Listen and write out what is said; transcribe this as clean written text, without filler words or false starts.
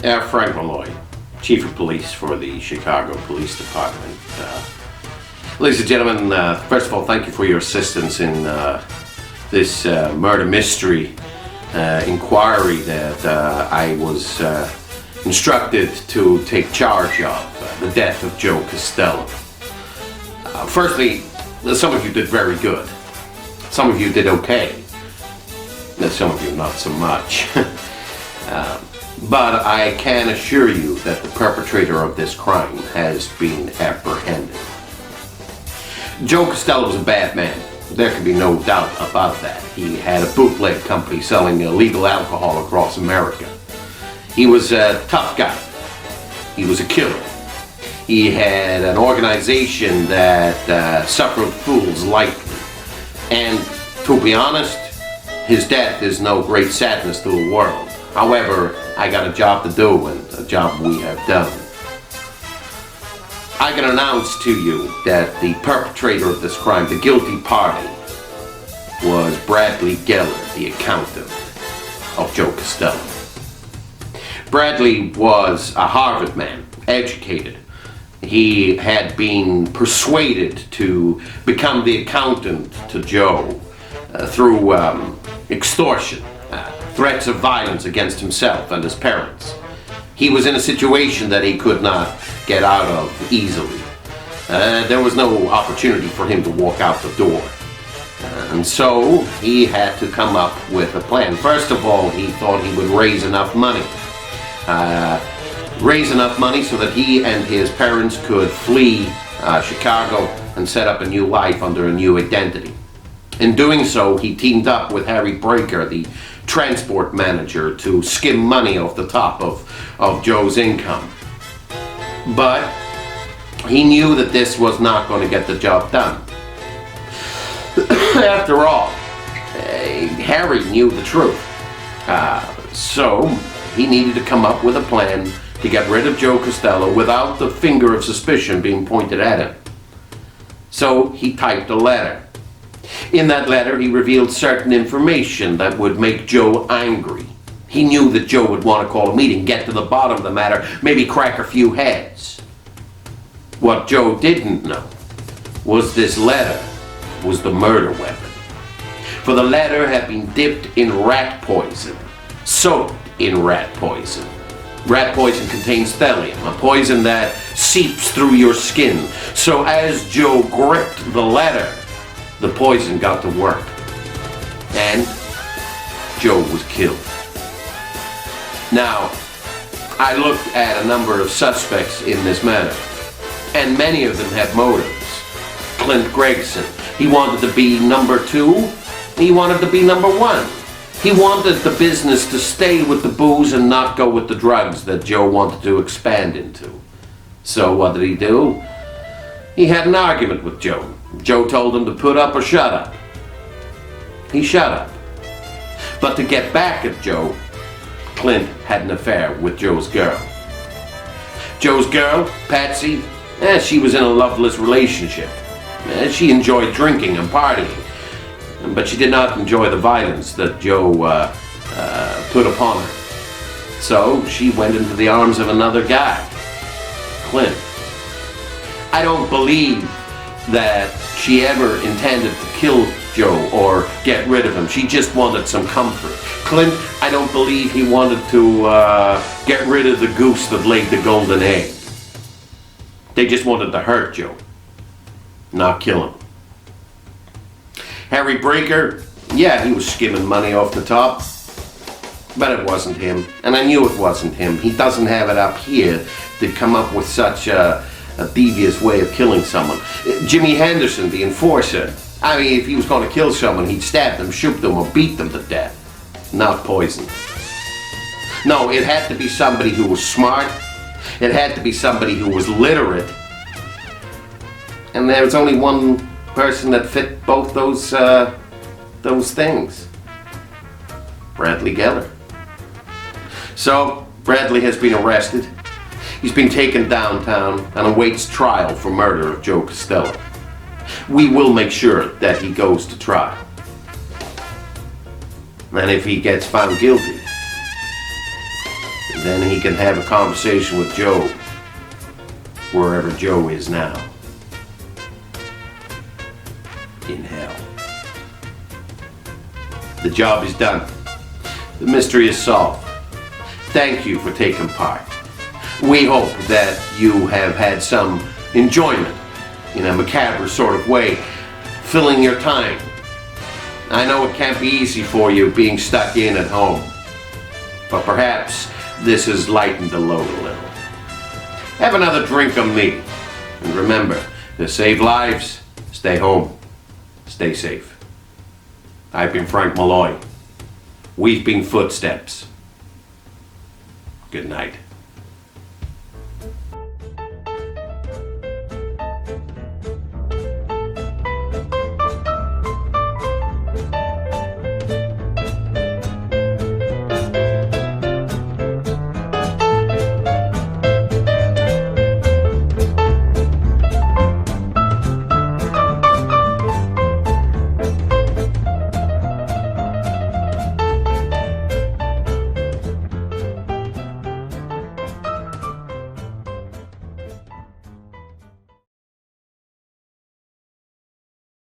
Frank Malloy, Chief of Police for the Chicago Police Department. Ladies and gentlemen, first of all, thank you for your assistance in this murder mystery inquiry that I was instructed to take charge of, the death of Joe Costello. Firstly, some of you did very good. Some of you did okay. Some of you not so much. But I can assure you that the perpetrator of this crime has been apprehended. Joe Costello was a bad man. There can be no doubt about that. He had a bootleg company selling illegal alcohol across America. He was a tough guy. He was a killer. He had an organization that suffered fools lightly. And to be honest, his death is no great sadness to the world. However, I got a job to do, and a job we have done. I can announce to you that the perpetrator of this crime, the guilty party, was Bradley Geller, the accountant of Joe Costello. Bradley was a Harvard man, educated. He had been persuaded to become the accountant to Joe through extortion. Threats of violence against himself and his parents. He was in a situation that he could not get out of easily. There was no opportunity for him to walk out the door. And so he had to come up with a plan. First of all, he thought he would raise enough money. So that he and his parents could flee Chicago and set up a new life under a new identity. In doing so, he teamed up with Harry Breaker, the transport manager, to skim money off the top of Joe's income. But he knew that this was not going to get the job done. After all, Harry knew the truth. So he needed to come up with a plan to get rid of Joe Costello without the finger of suspicion being pointed at him. So he typed a letter. In that letter, he revealed certain information that would make Joe angry. He knew that Joe would want to call a meeting, get to the bottom of the matter, maybe crack a few heads. What Joe didn't know was this letter was the murder weapon. For the letter had been dipped in rat poison, soaked in rat poison. Rat poison contains thallium, a poison that seeps through your skin. So as Joe gripped the letter, the poison got to work, and Joe was killed. Now, I looked at a number of suspects in this matter, and many of them had motives. Clint Gregson, he wanted to be number 2, he wanted to be number 1. He wanted the business to stay with the booze and not go with the drugs that Joe wanted to expand into. So what did he do? He had an argument with Joe. Joe told him to put up or shut up. He shut up. But to get back at Joe, Clint had an affair with Joe's girl. Joe's girl, Patsy, she was in a loveless relationship. She enjoyed drinking and partying, but she did not enjoy the violence that Joe put upon her. So she went into the arms of another guy, Clint. I don't believe that she ever intended to kill Joe or get rid of him. She just wanted some comfort. Clint, I don't believe he wanted to get rid of the goose that laid the golden egg. They just wanted to hurt Joe, not kill him. Harry Breaker, yeah, he was skimming money off the top, but it wasn't him, and I knew it wasn't him. He doesn't have it up here to come up with such a devious way of killing someone. Jimmy Henderson, the enforcer, I mean, if he was going to kill someone, he'd stab them, shoot them, or beat them to death, not poison. No, it had to be somebody who was smart. It had to be somebody who was literate. And there was only one person that fit both those things. Bradley Geller. So, Bradley has been arrested. He's been taken downtown and awaits trial for murder of Joe Costello. We will make sure that he goes to trial. And if he gets found guilty, Then he can have a conversation with Joe, wherever Joe is now. In hell. The job is done. The mystery is solved. Thank you for taking part. We hope that you have had some enjoyment in a macabre sort of way, filling your time. I know it can't be easy for you being stuck in at home, but perhaps this has lightened the load a little. Have another drink of me, and remember, to save lives, stay home, stay safe. I've been Frank Malloy. Weeping Footsteps. Good night.